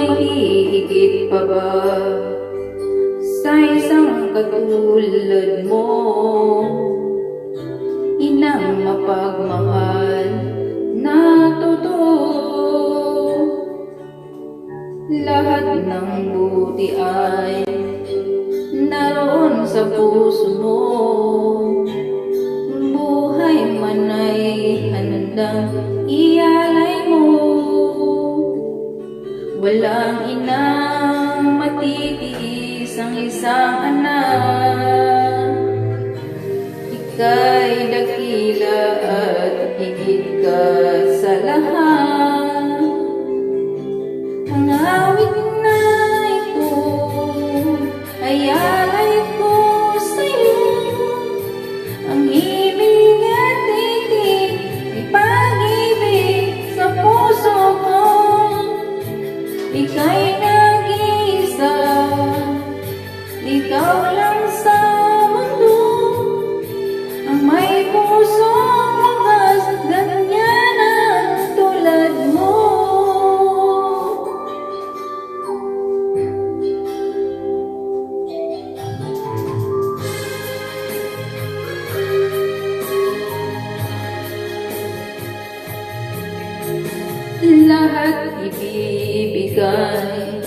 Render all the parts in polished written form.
may hihigit pa ba sa isang katulad mo? Inang mapagmahal na totoo, lahat ng buti ay naroon sa puso mo. Buhay man ay handang ialay mo. Walang inang matitiis ang isang anak. Ika'y dakila at higit ka sa lahat. Ang awit na ito ay alay ko sa'yo. Ang ibig at titig ay pag-ibig sa puso ko. Ika'y nag-iisa, ikaw lang sa mundo. Ang may pusong wagas, ganyan ang tulad mo. Lahat ibibigay,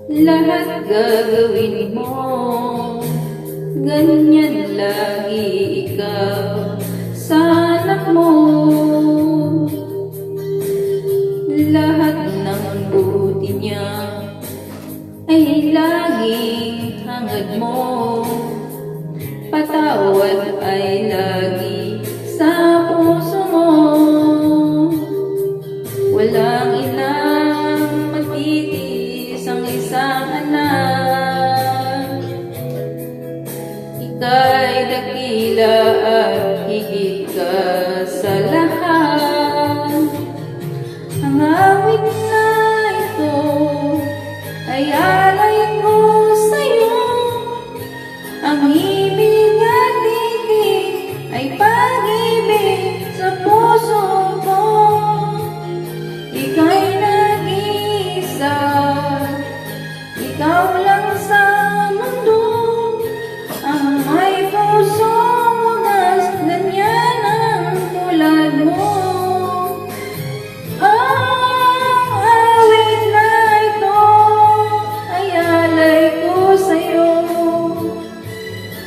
lahat gagawin mo. Ganyan lagi ikaw sa anak mo. Lahat ng buti niya ay laging hangad mo. Patawad ay lagi sa puso mo. Walang inang matitiis ang isang anak. Ika'y dakila at higit ka sa lahat. Ang awit na ito ay alay ko sa'yo. Ang ibig at titig ay pag-ibig sa puso ko. Ika'y nag-iisa, ikaw lang sa mundo. Ang may pusong wagas, ganyan ang tulad mo. Ang awit na ito ay alay ko sa'yo.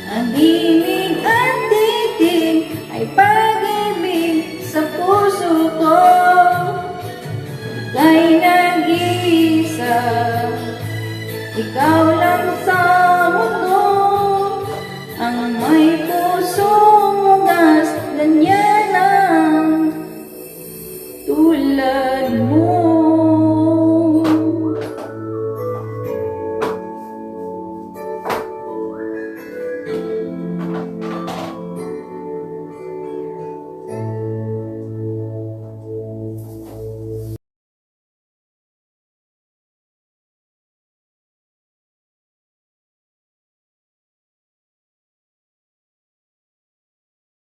Ang ibig at titig ay pag-ibig sa puso ko. Ika'y nag-iisa, ikaw lang sa mundo. Ang may pusong wagas, ganyan ang tulad mo.